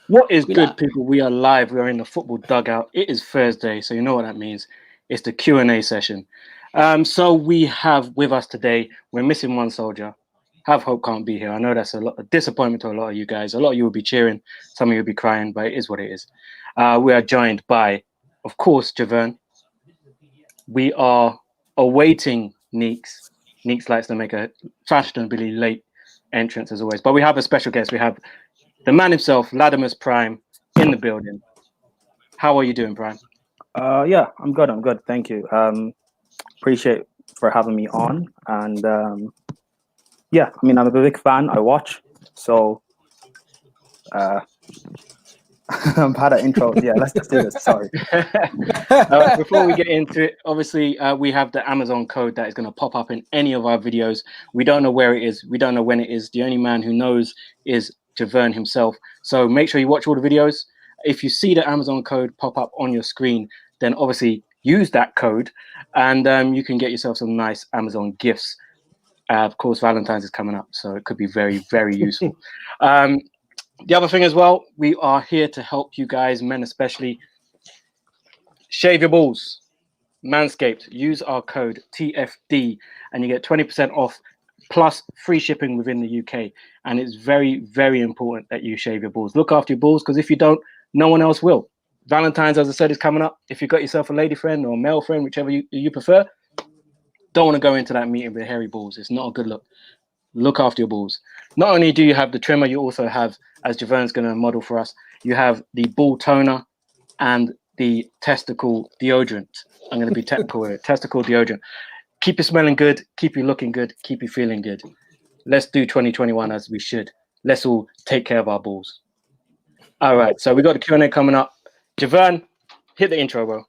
What is We good, like, people? We are live. We are in the football dugout. It is Thursday, so you know what that means. It's the Q&A session. So we have with us today, we're missing one soldier. Have Hope can't be here. I know that's a disappointment to a lot of you guys. A lot of you will be cheering, some of you will be crying, but it is what it is. We are joined by, of course, Javern. We are awaiting Neeks. Neeks likes to make a fashionably late entrance as always. But we have a special guest. We have the man himself, Latimus Prime, in the building. How are you doing, Prime? Yeah, I'm good. I'm good. Thank you. Appreciate for having me on. And yeah, I mean, I'm a big fan. I watch. So I'm bad at intros. Yeah, let's just do this. Sorry. Before we get into it, obviously, we have the Amazon code that is going to pop up in any of our videos. We don't know where it is. We don't know when it is. The only man who knows is Javern himself. So make sure you watch all the videos. If you see the Amazon code pop up on your screen, then obviously use that code and you can get yourself some nice Amazon gifts. Of course, Valentine's is coming up, so it could be very, very useful. The other thing as well, we are here to help you guys, men especially, shave your balls. Manscaped, use our code TFD and you get 20% off plus free shipping within the UK. And it's very, very important that you shave your balls. Look after your balls, because if you don't, no one else will. Valentine's, as I said, is coming up. If you've got yourself a lady friend or a male friend, whichever you prefer, don't want to go into that meeting with hairy balls. It's not a good look. Look after your balls. Not only do you have the trimmer, you also have, as Javern's going to model for us, you have the ball toner and the testicle deodorant. I'm going to be technical with it. Testicle deodorant. Keep you smelling good, keep you looking good, keep you feeling good. Let's do 2021 as we should. Let's all take care of our balls. All right, so we got the Q&A coming up. Javern, hit the intro, bro.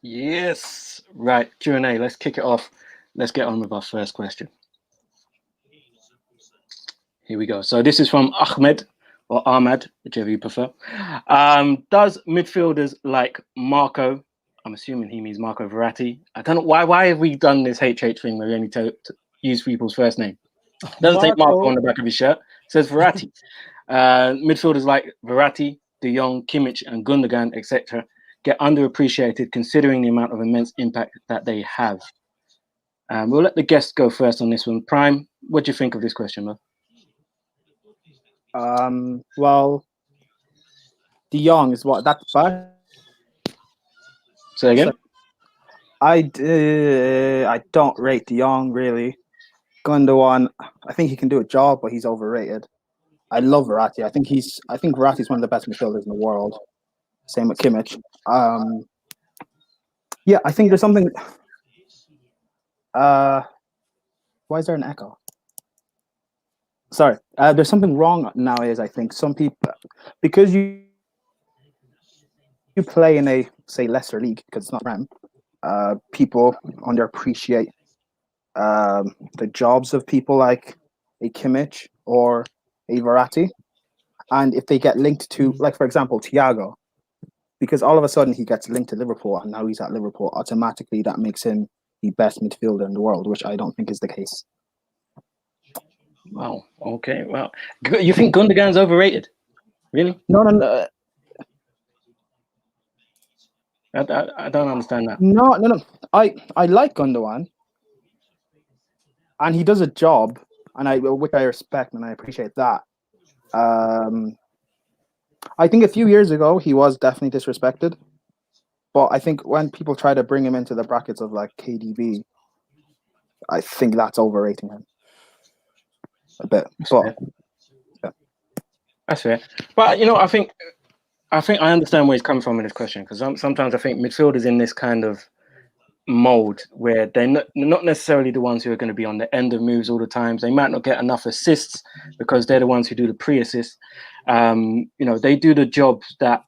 Yes, right, Q&A, let's kick it off. Let's get on with our first question. Here we go. So this is from Ahmed, or Ahmad, whichever you prefer. Does midfielders like Marco, I'm assuming he means Marco Verratti. I don't know, why have we done this HH thing where we only use people's first name? It doesn't say Marco on the back of his shirt, it says Verratti. Midfielders like Verratti, De Jong, Kimmich, and Gundogan, etc., get underappreciated considering the amount of immense impact that they have. We'll let the guest go first on this one. Prime, what do you think of this question, man? Well, De Jong is what that's first. Say again. I don't rate De Jong really. Gundogan, I think he can do a job, but he's overrated. I love Verratti. I think Verratti's one of the best midfielders in the world. Same with Kimmich. Yeah, I think there's something. Why is there an echo? Sorry, there's something wrong nowadays. I think some people, because you play in a say lesser league because it's not Prem, people underappreciate the jobs of people like a Kimmich or a Verratti, and if they get linked to, like for example, Thiago, because all of a sudden he gets linked to Liverpool and now he's at Liverpool, automatically that makes him the best midfielder in the world, which I don't think is the case. Wow. Okay. Wow. You think Gundogan's overrated? Really? No. I don't understand that. No. I like Gundogan, and he does a job, and which I respect and I appreciate that. I think a few years ago he was definitely disrespected, but I think when people try to bring him into the brackets of like KDB, I think that's overrating him a bit. But yeah. That's fair. But you know, I think I understand where he's coming from in this question, because sometimes I think midfielders in this kind of mold where they're not necessarily the ones who are going to be on the end of moves all the times. They might not get enough assists because they're the ones who do the pre-assists. You know, they do the jobs the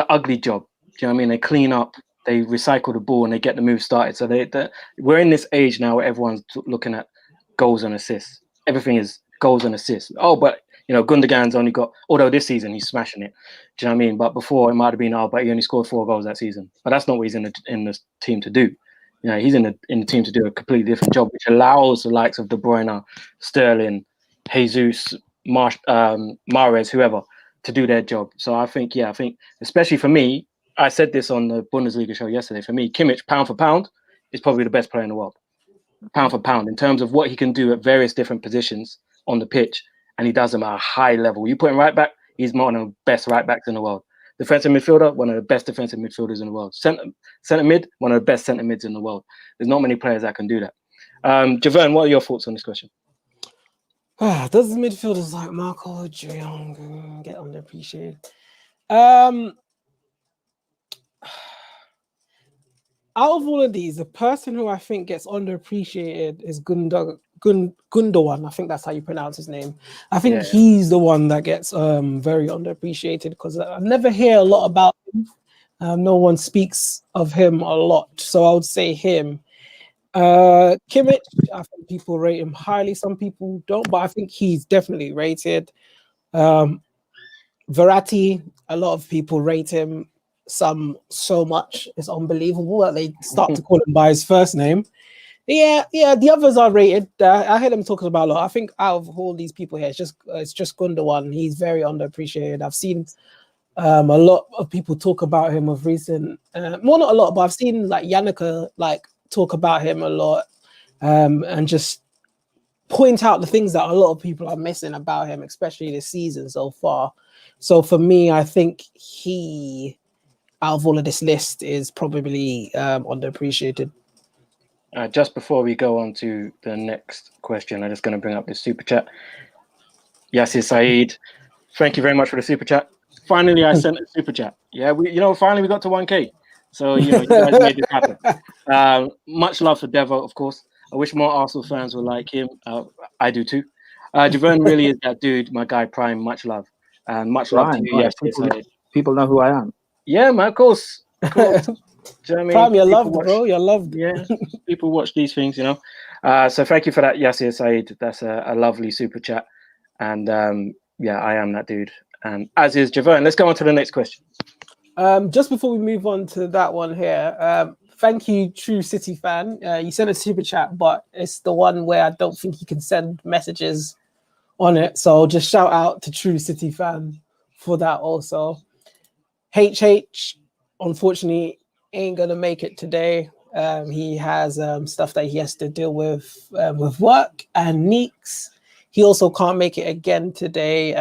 ugly job. Do you know what I mean? They clean up, they recycle the ball and they get the move started. So we're in this age now where everyone's looking at goals and assists. Everything is goals and assists. Oh, but Gundogan's only got, although this season he's smashing it. Do you know what I mean? But before it might have been, but he only scored 4 goals that season. But that's not what he's in the team to do. He's in the team to do a completely different job, which allows the likes of De Bruyne, Sterling, Jesus, Mahrez, whoever, to do their job. So I think especially for me, I said this on the Bundesliga show yesterday. For me, Kimmich, pound for pound, is probably the best player in the world. Pound for pound, in terms of what he can do at various different positions on the pitch, and he does them at a high level. You put him right back, he's one of the best right backs in the world. Defensive midfielder, one of the best defensive midfielders in the world. Centre mid, one of the best centre mids in the world. There's not many players that can do that. Javern, what are your thoughts on this question? Does midfielders like Marco de Jong get underappreciated? Out of all of these, the person who I think gets underappreciated is Gundogan. I think that's how you pronounce his name. I think he's the one that gets very underappreciated because I never hear a lot about him. No one speaks of him a lot, so I would say him. Kimmich, I think people rate him highly. Some people don't, but I think he's definitely rated. Verratti, a lot of people rate him. Some so much, it's unbelievable that they start to call him by his first name. Yeah, the others are rated. I heard them talking about a lot. I think out of all these people here, it's just Gundogan. He's very underappreciated. I've seen a lot of people talk about him of recent. Well, not a lot, but I've seen like Yannicka talk about him a lot, and just point out the things that a lot of people are missing about him, especially this season so far. So for me, I think he, out of all of this list, is probably underappreciated. Just before we go on to the next question, I'm just going to bring up this super chat. Yasir Saeed, thank you very much for the super chat. Finally, I sent a super chat. Yeah, finally we got to 1K. So, you guys made this happen. Much love for Devo, of course. I wish more Arsenal fans were like him. I do too. Javern really is that dude, my guy Prime. Much love. Much love to you, Yasir Saeed. People know who I am. Yeah, man, of course. Do you know what I mean? Prime, you're loved, bro. You're loved. Yeah, people watch these things, So thank you for that, Yasir Saeed. That's a lovely super chat. And I am that dude. As is Javern. Let's go on to the next question. Just before we move on to that one here, thank you, True City fan. You sent a super chat, but it's the one where I don't think you can send messages on it. So just shout out to True City fan for that also. HH, unfortunately, ain't gonna make it today. He has stuff that he has to deal with work. And Neeks, he also can't make it again today.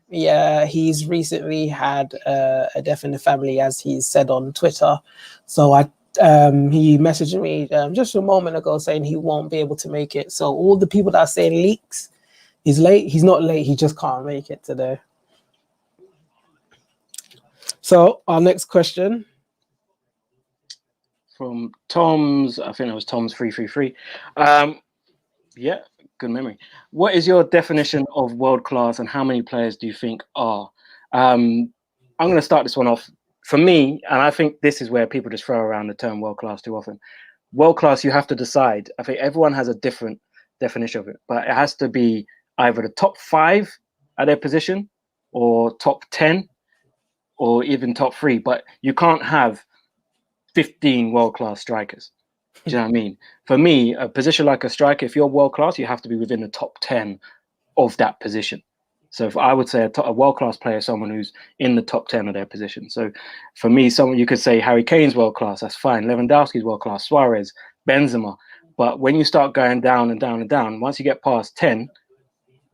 He's recently had a death in the family, as he said on Twitter. So he messaged me just a moment ago saying he won't be able to make it. So all the people that are saying Leaks, he's late. He's not late. He just can't make it today. So our next question from Tom's, I think it was Tom's 333. Yeah, good memory. What is your definition of world class, and how many players do you think are? I'm going to start this one off. For me, and I think this is where people just throw around the term world class too often. World class, you have to decide. I think everyone has a different definition of it, but it has to be either the top 5 at their position, or top 10, or even top 3. But you can't have 15 world-class strikers. Do you know what I mean? For me, a position like a striker, if you're world-class, you have to be within the top 10 of that position. So if I would say a world-class player is someone who's in the top 10 of their position. So for me, someone you could say Harry Kane's world-class, that's fine. Lewandowski's world-class, Suarez, Benzema. But when you start going down and down and down, once you get past 10,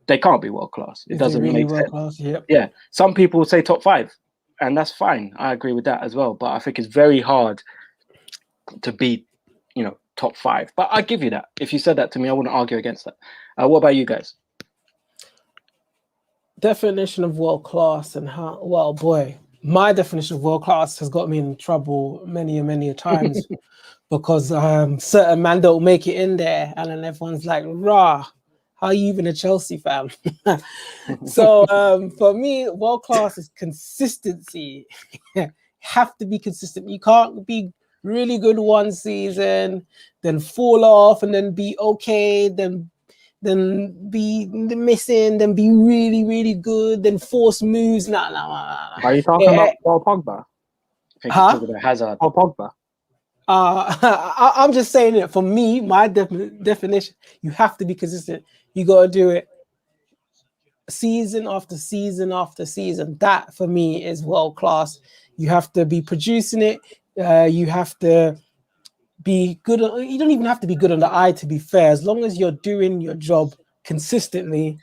they can't be world-class. It doesn't really make sense. Yep. Yeah. Some people would say top 5. And that's fine. I agree with that as well. But I think it's very hard to beat, top 5. But I give you that. If you said that to me, I wouldn't argue against that. What about you guys? Definition of world class and how? Well, boy, my definition of world class has got me in trouble many and many times because certain man don't make it in there, and then everyone's like, "Rah, how are you even a Chelsea fan?" So for me, world class is consistency. Have to be consistent. You can't be really good one season, then fall off, and then be okay, then be missing, then be really, really good, then force moves. Nah. Are you talking about Paul Pogba? I think you're talking about Hazard. Paul Pogba. I'm just saying it. For me, my definition, you have to be consistent. You got to do it season after season after season. That for me is world class. You have to be producing it. You have to be good. You don't even have to be good on the eye, to be fair. As long as you're doing your job consistently,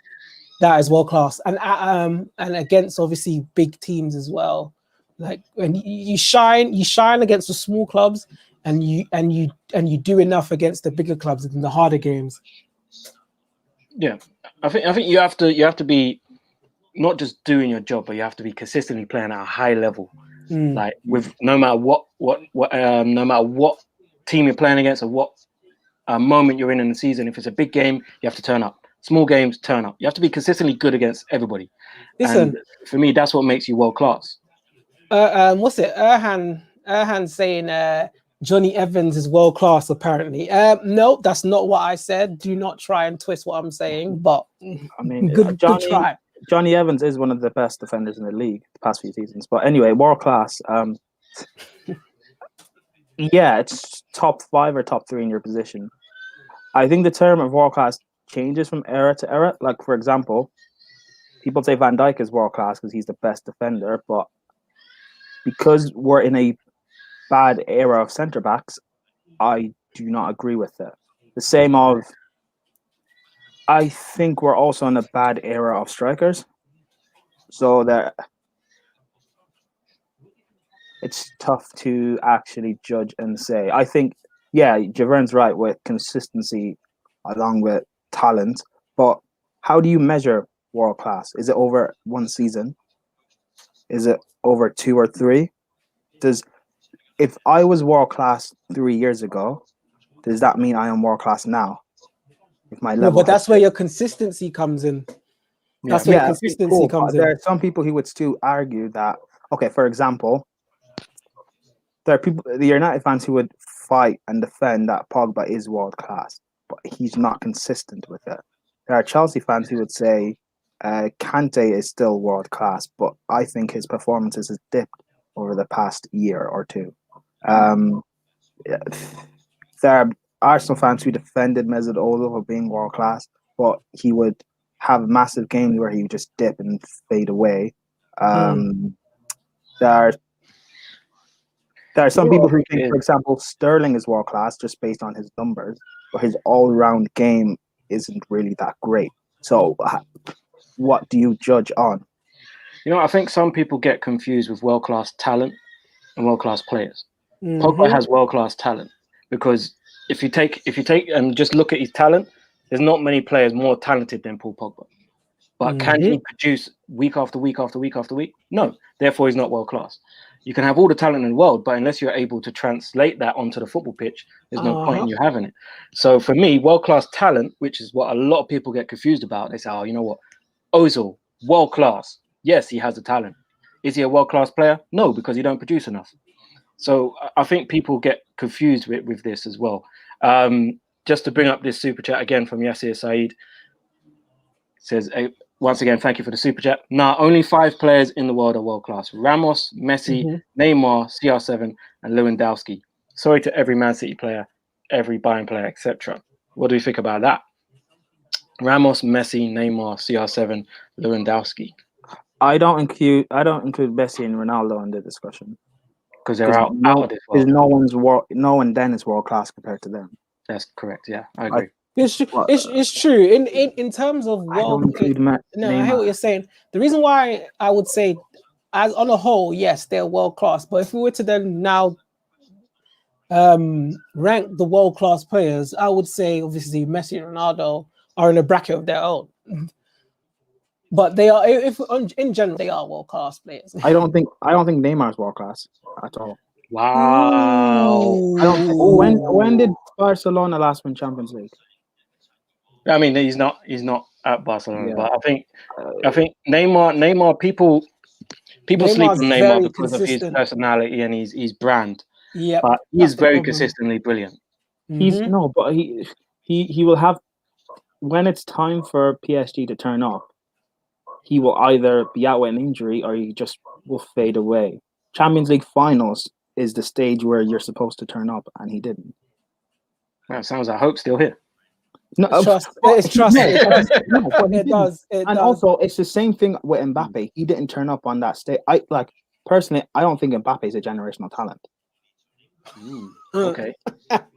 that is world class. And against obviously big teams as well. Like when you shine against the small clubs, and you do enough against the bigger clubs in the harder games. Yeah, I think you have to be not just doing your job, but you have to be consistently playing at a high level. Like with no matter what team you're playing against or what moment you're in the season. If it's a big game, you have to turn up. Small games, turn up. You have to be consistently good against everybody. Listen, and for me, that's what makes you world class. What's it? Erhan saying Johnny Evans is world class. Apparently, no, that's not what I said. Do not try and twist what I'm saying. But I mean, good try. Johnny Evans is one of the best defenders in the league the past few seasons. But anyway, world class. Yeah, it's top 5 or top 3 in your position. I think the term of world class changes from era to era. Like, for example, people say Van Dijk is world class because he's the best defender, but because we're in a bad era of centre backs, I do not agree with it. The same of, I think we're also in a bad era of strikers, so that it's tough to actually judge and say. I think, yeah, Javern's right with consistency along with talent, but how do you measure world class? Is it over one season? Is it over 2 or 3? If I was world class 3 years ago, does that mean I am world class now? If my level, no, but that's where your consistency comes in. That's where your consistency comes in. There are some people who would still argue that, okay, for example, there are people, the United fans, who would fight and defend that Pogba is world class, but he's not consistent with it. There are Chelsea fans who would say Kante is still world class, but I think his performances has dipped over the past year or 2. There are Arsenal fans who defended Mesut Ozil for being world class, but he would have massive games where he would just dip and fade away. There are some people who think, for example, Sterling is world class just based on his numbers, but his all-round game isn't really that great. So, what do you judge on? You know, I think some people get confused with world-class talent and world-class players. Pogba has world-class talent because if you take and just look at his talent, there's not many players more talented than Paul Pogba. But can he produce week after week after week after week? No. Therefore, he's not world-class. You can have all the talent in the world, but unless you're able to translate that onto the football pitch, there's no point in you having it. So for me, world-class talent, which is what a lot of people get confused about, they say, oh, you know what? Ozil, world-class. Yes, he has the talent. Is he a world-class player? No, because he don't produce enough. So I think people get confused with this as well. Just to bring up this super chat again from Yasir Saeed. Says, once again, thank you for the super chat. Now, only 5 players in the world are world-class. Ramos, Messi, Neymar, CR7, and Lewandowski. Sorry to every Man City player, every Bayern player, etc. What do you think about that? Ramos, Messi, Neymar, CR7, Lewandowski. I don't include Messi and Ronaldo in the discussion because they're out of this world. No one then is world class compared to them. That's correct. Yeah, I agree. It's true. In terms of world, I hear what you're saying. The reason why I would say, as on a whole, yes, they're world class. But if we were to then now rank the world class players, I would say obviously Messi and Ronaldo are in a bracket of their own. But they are, in general, they are world class players. I don't think Neymar is world class at all. Wow. When did Barcelona last win Champions League? I mean, he's not at Barcelona, but I think Neymar. People sleep on Neymar because of his personality and his brand. Yeah, but that's he's the very problem. consistently brilliant. He's Mhm. no, but he will have when it's time for PSG to turn up. He will either be out with an injury or he just will fade away. Champions League finals is the stage where you're supposed to turn up, and he didn't. That sounds like Hope's still here. No, It's trust. no, but he It didn't. does. It And does. also, it's the same thing with Mbappe. He didn't turn up on that stage. Personally, I don't think Mbappe is a generational talent. Okay.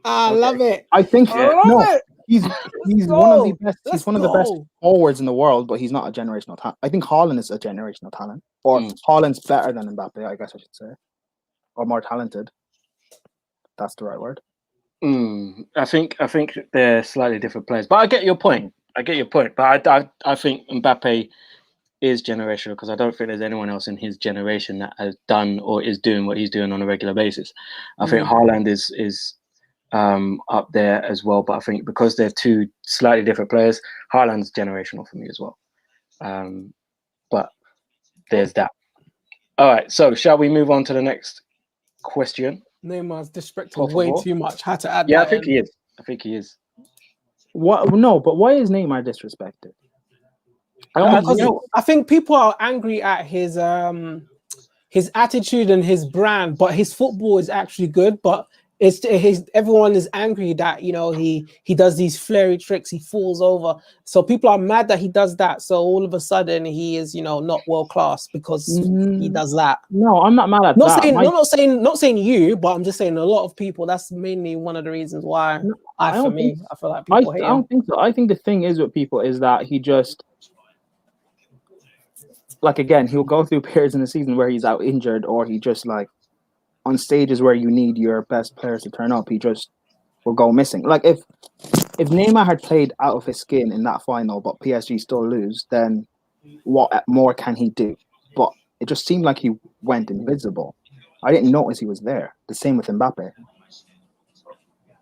I love it. I think I love it. he's Let's one of the go. best. Let's He's one of the best go. forwards in the world, but he's not a generational talent. I think Haaland is a generational talent, or Haaland's better than Mbappe. I guess I should say, or more talented. That's the right word. I think they're slightly different players, but I get your point. But I think Mbappe is generational because I don't think there's anyone else in his generation that has done or is doing what he's doing on a regular basis. I think Haaland is up there as well, but I think because they're two slightly different players, Haaland's generational for me as well. But there's that. All right, so shall we move on to the next question? Neymar's disrespecting way too much. Had to add Yeah, that I think in. he is. I think he is. What? No, but why is Neymar disrespected? I think people are angry at his attitude and his brand, but his football is actually good. But everyone is angry that he does these flary tricks, he falls over. So people are mad that he does that. So all of a sudden he is not world class because he does that. No, I'm not mad at that. Not saying you, but I'm just saying a lot of people. That's mainly one of the reasons why I feel like people hate him. I don't think so. I think the thing is with people is that he just again, he'll go through periods in the season where he's out injured or he just on stages where you need your best players to turn up, he just will go missing. Like if Neymar had played out of his skin in that final, but PSG still lose, then what more can he do? But it just seemed like he went invisible. I didn't notice he was there. The same with Mbappe.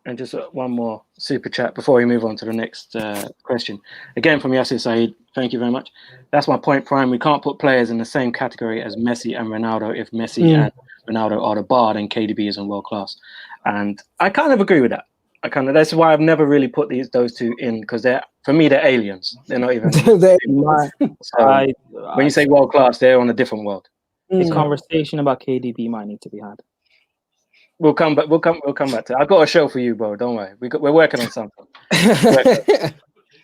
And just one more super chat before we move on to the next question. Again, from Yasser Saeed, thank you very much. That's my point, Prime. We can't put players in the same category as Messi and Ronaldo. If Messi and Ronaldo are the bar, then KDB isn't world class. And I kind of agree with that. That's why I've never really put those two in, because for me they're aliens. They're not even. So when you say world class, they're on a different world. The conversation about KDB might need to be had. We'll come back to it. I've got a show for you, bro. Don't worry. We're working on something.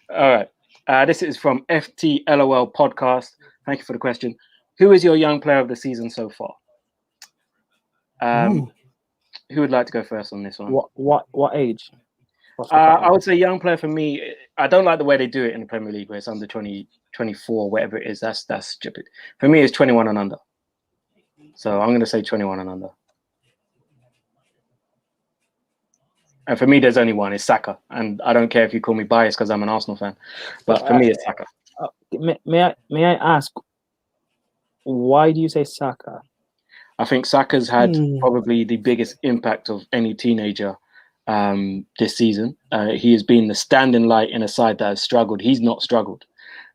All right. This is from FTLOL Podcast. Thank you for the question. Who is your young player of the season so far? Who would like to go first on this one? What age? I would say young player for me. I don't like the way they do it in the Premier League, where it's under 20, 24, whatever it is. That's stupid. For me, it's 21 and under. So I'm going to say 21 and under. And for me, there's only one. It's Saka. And I don't care if you call me biased because I'm an Arsenal fan. But for me, it's Saka. May I ask, why do you say Saka? I think Saka's had probably the biggest impact of any teenager this season. He has been the standing light in a side that has struggled. He's not struggled.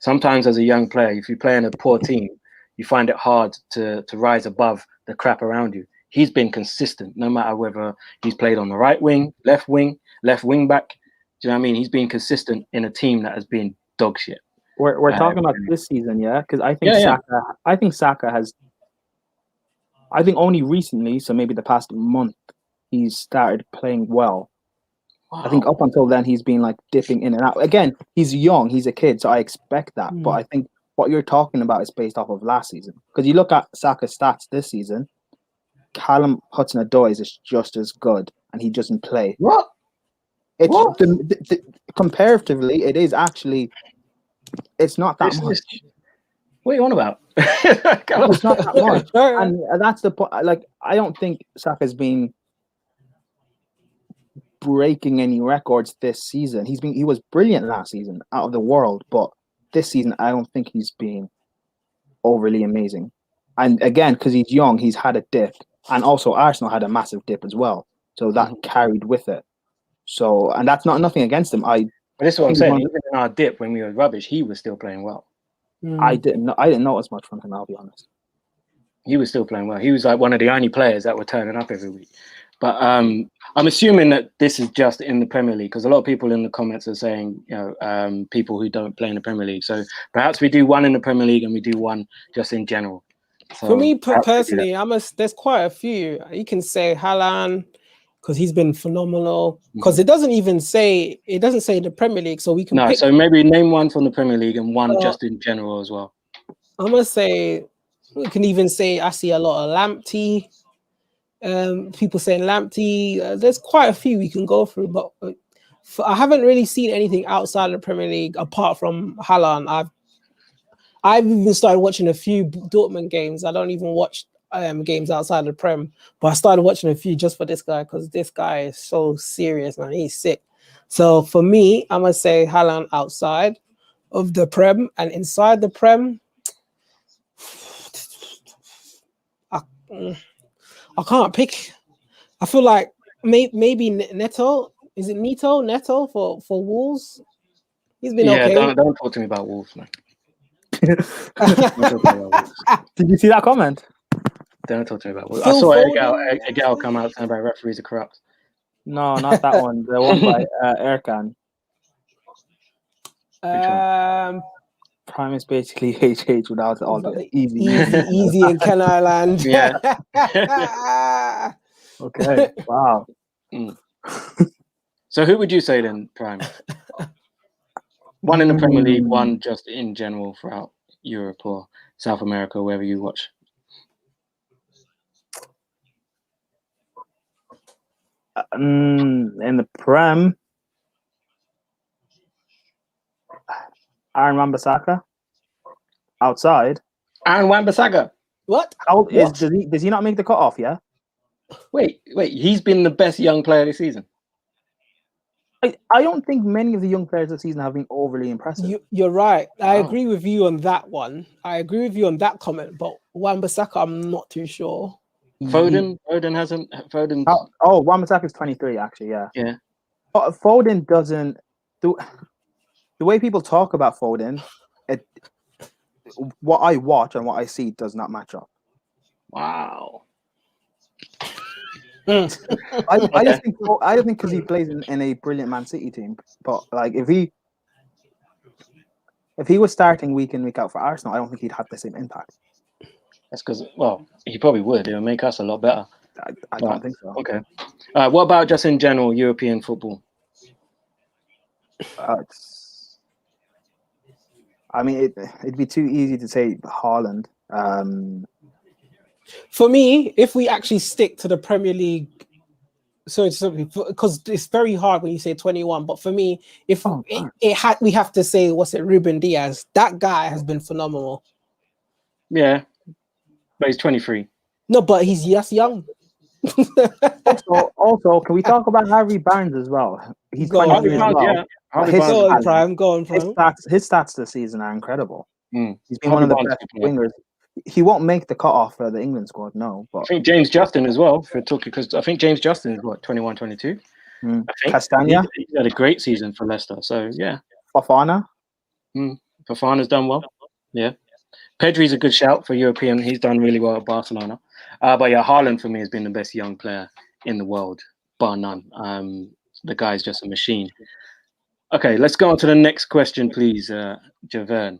Sometimes as a young player, if you play in a poor team, you find it hard to rise above the crap around you. He's been consistent, no matter whether he's played on the right wing, left wing back. Do you know what I mean? He's been consistent in a team that has been dog shit. We're talking about this season, yeah? Because I think Saka has. I think only recently, so maybe the past month, he's started playing well. Wow. I think up until then he's been dipping in and out. Again, he's young, he's a kid, so I expect that. But I think what you're talking about is based off of last season. Because you look at Saka's stats this season. Callum Hudson-Odoi is just as good, and he doesn't play. What? Comparatively, it is actually. It's not that much. What are you on about? It's not that much, and that's the point. I don't think Saka's been breaking any records this season. He was brilliant last season, out of the world, but this season I don't think he's been overly amazing. And again, because he's young, he's had a dip. And also Arsenal had a massive dip as well. So that carried with it. So, and that's nothing against him. But this is what I'm saying. Even in our dip when we were rubbish, he was still playing well. I didn't know as much from him, I'll be honest. He was still playing well. He was one of the only players that were turning up every week. But I'm assuming that this is just in the Premier League because a lot of people in the comments are saying, people who don't play in the Premier League. So perhaps we do one in the Premier League and we do one just in general. So for me personally, there's quite a few. You can say Haaland because he's been phenomenal. Because it doesn't say the Premier League, so we can pick. So maybe name one from the Premier League and one just in general as well. I'm gonna say we can even say I see a lot of Lamptey. People saying Lamptey. There's quite a few we can go through, but I haven't really seen anything outside of the Premier League apart from Haaland. I've even started watching a few Dortmund games. I don't even watch games outside of the Prem, but I started watching a few just for this guy because this guy is so serious, man. He's sick. So for me, I'm gonna say Haaland outside of the Prem, and inside the Prem, I can't pick. I feel like maybe Neto. Is it Neto for Wolves? He's been okay. Don't talk to me about Wolves, man. Did you see that comment? Don't talk to me about Wolves. I saw a gal come out saying about referees are corrupt. No, not that one. The one by Erkan. Prime is basically HH without all the easy in Ken Island. Yeah. Okay. Wow. So who would you say then, Prime? One in the Premier League, one just in general throughout Europe or South America, wherever you watch. In the Prem, Aaron Wan-Bissaka. Outside, Aaron Wan-Bissaka. What? Does he not make the cutoff? Yeah. Wait. He's been the best young player this season. I don't think many of the young players this season have been overly impressive. You're right. I agree with you on that one. I agree with you on that comment, but Wan-Bissaka, I'm not too sure. Foden hasn't. Wan-Bissaka is 23, actually. Yeah. Yeah. But Foden doesn't do the way people talk about Foden. What I watch and what I see does not match up. Wow. I just think because he plays in a brilliant Man City team, but like if he was starting week in, week out for Arsenal, I don't think he'd have the same impact. That's because, he probably would. It would make us a lot better. I don't think so. Okay. What about just in general European football? It'd be too easy to say Haaland. For me, if we actually stick to the Premier League, because it's very hard when you say 21. But for me, if we have to say, Ruben Diaz? That guy has been phenomenal. Yeah, but he's 23. No, but he's just young. also, can we talk about Harvey Barnes as well? He's 23 as well. Yeah. Go on, Prime. His stats this season are incredible. He's been Harvey one of the Barnes best wingers. He won't make the cutoff for the England squad, no. But I think James Justin as well for Turkey, because I think James Justin is 21, 22. I think Castagna. He had a great season for Leicester. So yeah. Fofana. Fofana's done well. Yeah. Pedri's a good shout for European. He's done really well at Barcelona. But yeah, Haaland for me has been the best young player in the world, bar none. The guy's just a machine. Okay, let's go on to the next question, please, Javern.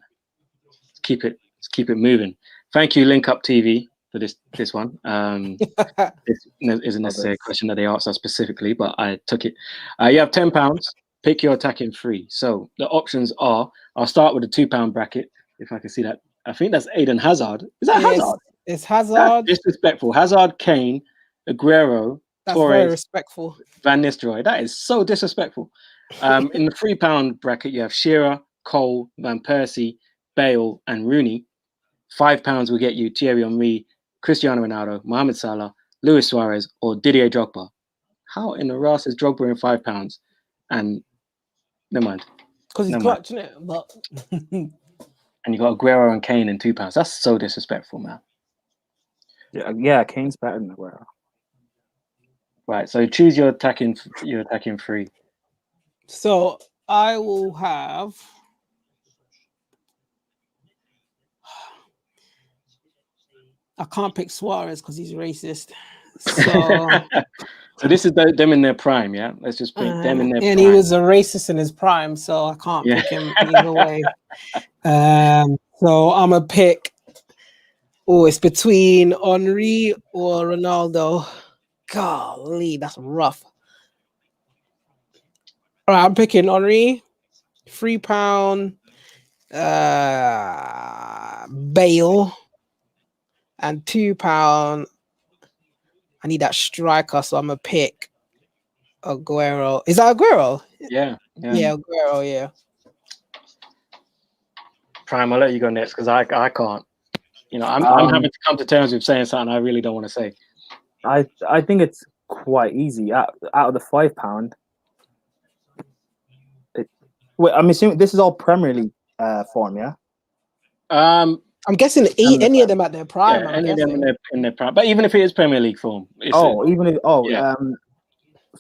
Let's keep it moving. Thank you, Link Up TV, for this one. This isn't necessarily a question that they asked us specifically, but I took it. You have £10. Pick your attacking three. So the options are, I'll start with a £2 bracket, if I can see that. I think that's Eden Hazard. Is that Hazard? It's Hazard. That's disrespectful. Hazard, Kane, Aguero, Torres, very respectful. Van Nistelrooy. That is so disrespectful. In the £3 bracket, you have Shearer, Cole, Van Persie, Bale, and Rooney. £5 will get you Thierry Henry, Cristiano Ronaldo, Mohamed Salah, Luis Suarez, or Didier Drogba. How in the Ras is Drogba in £5? And never mind. Because he's clutching it. But and you got Aguero and Kane in £2. That's so disrespectful, man. Yeah, Kane's better than Aguero. Right, so choose your attacking three. So I will have. I can't pick Suarez because he's racist. So So this is them in their prime, yeah? Let's just pick them in their prime. And he was a racist in his prime, so I can't pick him either way. So I'm going to pick... Oh, it's between Henry or Ronaldo. Golly, that's rough. All right, I'm picking Henry. £3. Bale. And £2. I need that striker, so I'm going to pick Aguero. Is that Aguero? Yeah. Yeah, Aguero, yeah. Prime, I'll let you go next because I can't. You know, I'm having to come to terms with saying something I really don't want to say. I think it's quite easy. Out of the £5, wait, I'm assuming this is all Premier League form, yeah? I'm guessing any of them at their prime. Yeah, any of them in their prime. But even if it is Premier League form, £5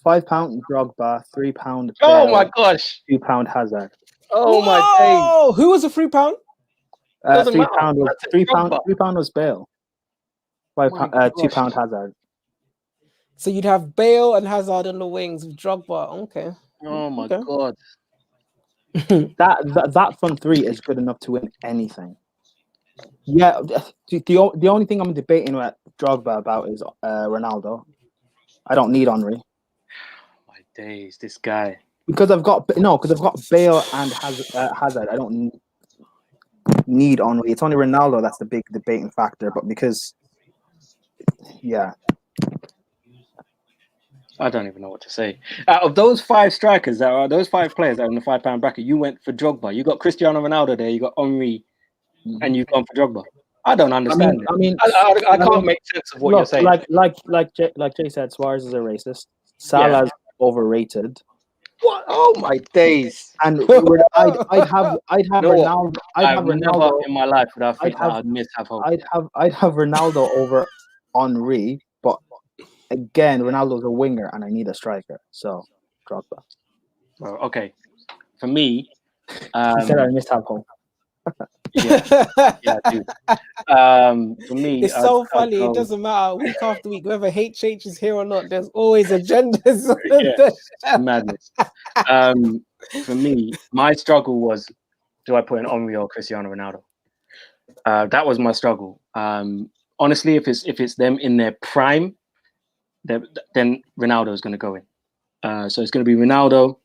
Drogba, £3. Oh my gosh, £2 Hazard. Oh my days! Who was a £3? £3 was Bale. £2 Hazard. So you'd have Bale and Hazard on the wings with Drogba. Okay. Oh my god. that front three is good enough to win anything. Yeah, the only thing I'm debating with Drogba about is Ronaldo. I don't need Henry. My days, this guy. Because I've got Bale and Hazard. I don't need Henry. It's only Ronaldo that's the big debating factor. But because, yeah. I don't even know what to say. Out of those 5 strikers, those 5 players that are in the £5 bracket, you went for Drogba. You got Cristiano Ronaldo there, you got Henry, and you've gone for Drogba. I don't understand. I can't make sense of what you're saying. Like Jay said, Suarez is a racist. Salah's overrated. What? Oh my days! And I'd have Ronaldo. I've never in my life would I think I'd miss have hope. I'd have Ronaldo over Henry, but again, Ronaldo's a winger, and I need a striker. So Drogba. Well, okay, for me, he said I missed have hope. yeah, dude. For me, it's so funny. It doesn't matter week after week, whether HH is here or not. There's always agendas. Madness. For me, my struggle was: do I put in Henry or Cristiano Ronaldo? That was my struggle. Honestly, if it's them in their prime, then Ronaldo is going to go in. So it's going to be Ronaldo.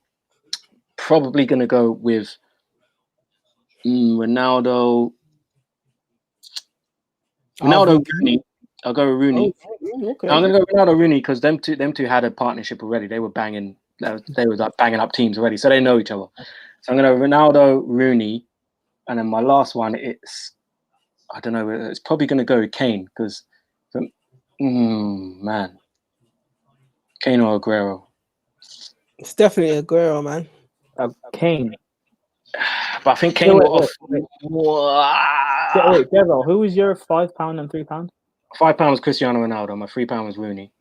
Probably going to go with. Ronaldo, Rooney. I'll go with Rooney. Okay. I'm gonna go Ronaldo, Rooney because them two had a partnership already. They were banging. They were like banging up teams already, so they know each other. So I'm gonna Ronaldo, Rooney, and then my last one I don't know. It's probably gonna go with Kane because, man, Kane or Aguero. It's definitely Aguero, man. Kane. But I think Kane will wait, Devo, who was your £5 and £3? £5 was Cristiano Ronaldo. My £3 was Rooney.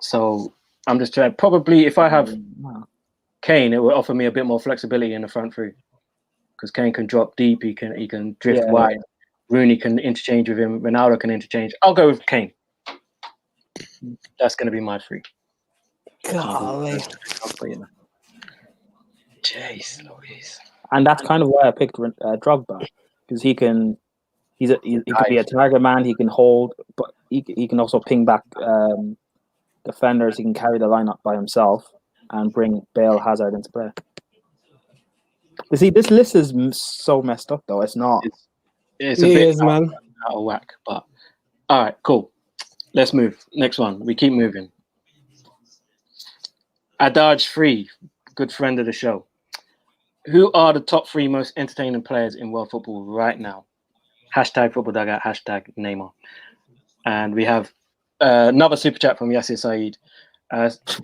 So I'm just trying. Probably if I have Kane, it will offer me a bit more flexibility in the front three because Kane can drop deep. He can drift wide. Yeah. Rooney can interchange with him. Ronaldo can interchange. I'll go with Kane. That's going to be my 3. Golly. Jeez Louise. And that's kind of why I picked Drogba because he can be a target man. He can hold, but he can also ping back defenders. He can carry the line up by himself and bring Bale, Hazard into play. You see, this list is so messed up though. It's not. It's a bit out of whack. But all right, cool. Let's move. Next one. We keep moving. Adaj 3, good friend of the show. Who are the top 3 most entertaining players in world football right now? #football dugout, #Neymar. And we have another super chat from Yasir Saeed.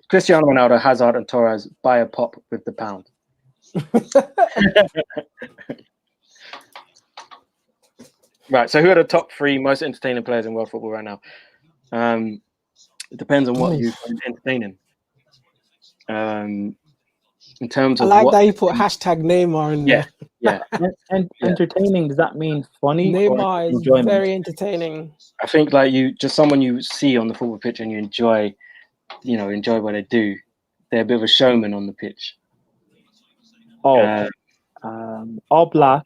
Cristiano Ronaldo, Hazard, and Torres buy a pop with the pound. Right. So who are the top 3 most entertaining players in world football right now? It depends on what you find entertaining. in terms I of like what that you put hashtag Neymar in there. yeah. And Yeah. entertaining, does that mean funny or Neymar is enjoyment? very entertaining. I think like someone you see on the football pitch and you enjoy what they do. They're a bit of a showman on the pitch. All Black,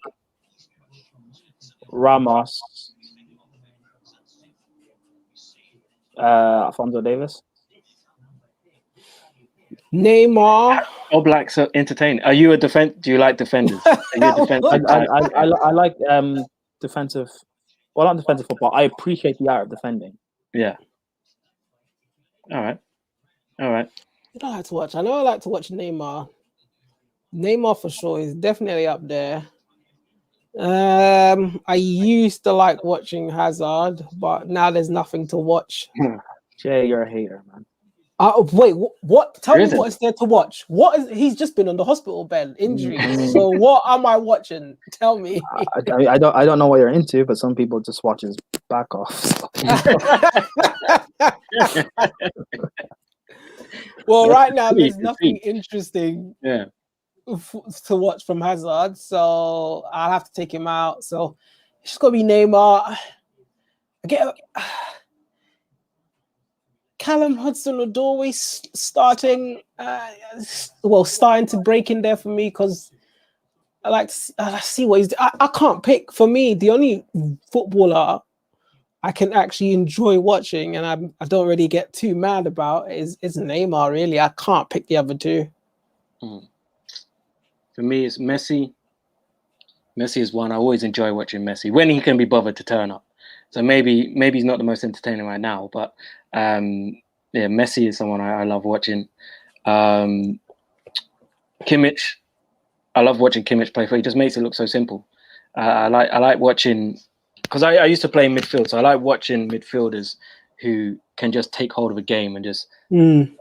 Ramos, Alfonso Davis. Neymar. All Blacks are entertaining. Are you a defense? Do you like defenders? Are you a defensive type? I like defensive. Well, not defensive football. I appreciate the art of defending. Yeah. All right. What do I like to watch? I know I like to watch Neymar. Neymar for sure is definitely up there. I used to like watching Hazard, but now there's nothing to watch. Jay, you're a hater, man. Wait, what? Tell me Isn't. what is there to watch? What is? He's just been on the hospital bed, injury. So what am I watching? Tell me. I don't know what you're into, but some people just watch his back off. Well, right now there's nothing interesting Yeah. to watch from Hazard, so I'll have to take him out. So it's just gonna be Neymar. Callum Hudson-Odoi starting to break in there for me because I like to see what he's. I can't pick. For me, the only footballer I can actually enjoy watching and I don't really get too mad about is Neymar. Really, I can't pick the other two. For me, it's Messi. Messi is one. I always enjoy watching Messi when he can be bothered to turn up. So maybe he's not the most entertaining right now, but Messi is someone I love watching. Kimmich, I love watching Kimmich play. He just makes it look so simple. I like watching because I used to play in midfield, so I like watching midfielders who can just take hold of a game and just do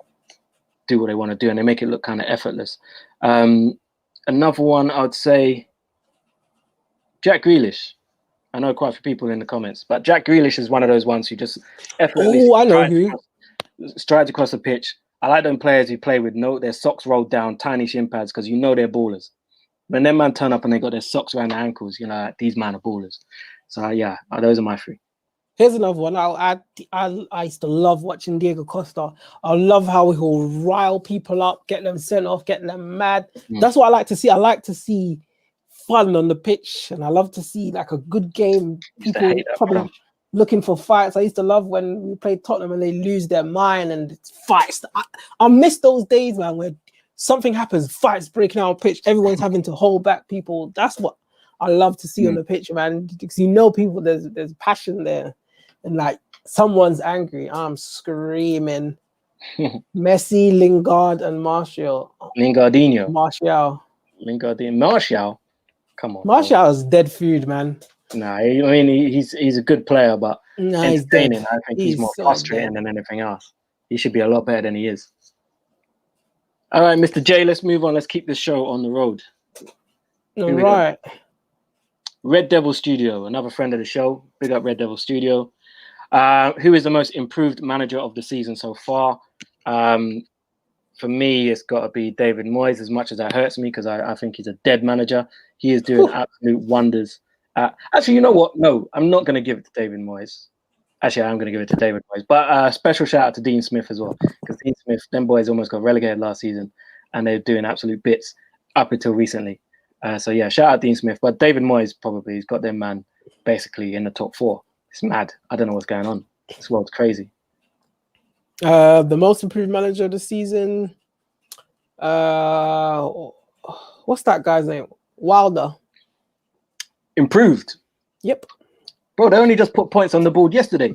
what they want to do, and they make it look kind of effortless. Another one, I would say Jack Grealish. I know quite a few people in the comments, but Jack Grealish is one of those ones who just effortlessly strides across the pitch. I like them players who play with their socks rolled down, tiny shin pads, because they're ballers. When them man turn up and they got their socks around their ankles, these man are ballers. So those are my three. Here's another one. I'll add. I used to love watching Diego Costa. I love how he'll rile people up, get them sent off, get them mad. That's what I like to see. I like to see fun on the pitch, and I love to see like a good game. People probably looking for fights. I used to love when we played Tottenham and they lose their mind and it's fights. I miss those days, man, where something happens, fights breaking out on pitch, everyone's having to hold back people. That's what I love to see on the pitch, man. Because people, there's passion there, and like someone's angry, I'm screaming. Messi, Lingard, and Martial. Martial. Come on. Martial is dead food, man. Nah, I mean he's a good player, but entertaining. I think he's more frustrating than anything else. He should be a lot better than he is. All right, Mr. J, let's move on. Let's keep this show on the road. All right. Red Devil Studio, another friend of the show. Big up Red Devil Studio. Who is the most improved manager of the season so far? For me, it's got to be David Moyes, as much as that hurts me, because I think he's a dead manager. He is doing absolute wonders. Actually, you know what? No, I'm not going to give it to David Moyes. Actually, I'm going to give it to David Moyes. But special shout out to Dean Smith as well, because Dean Smith, them boys almost got relegated last season, and they're doing absolute bits up until recently. So shout out Dean Smith. But David Moyes probably, he's got them man basically in the top 4. It's mad. I don't know what's going on. This world's crazy. The most improved manager of the season. What's that guy's name? Wilder. Improved. Yep. Bro, they only just put points on the board yesterday.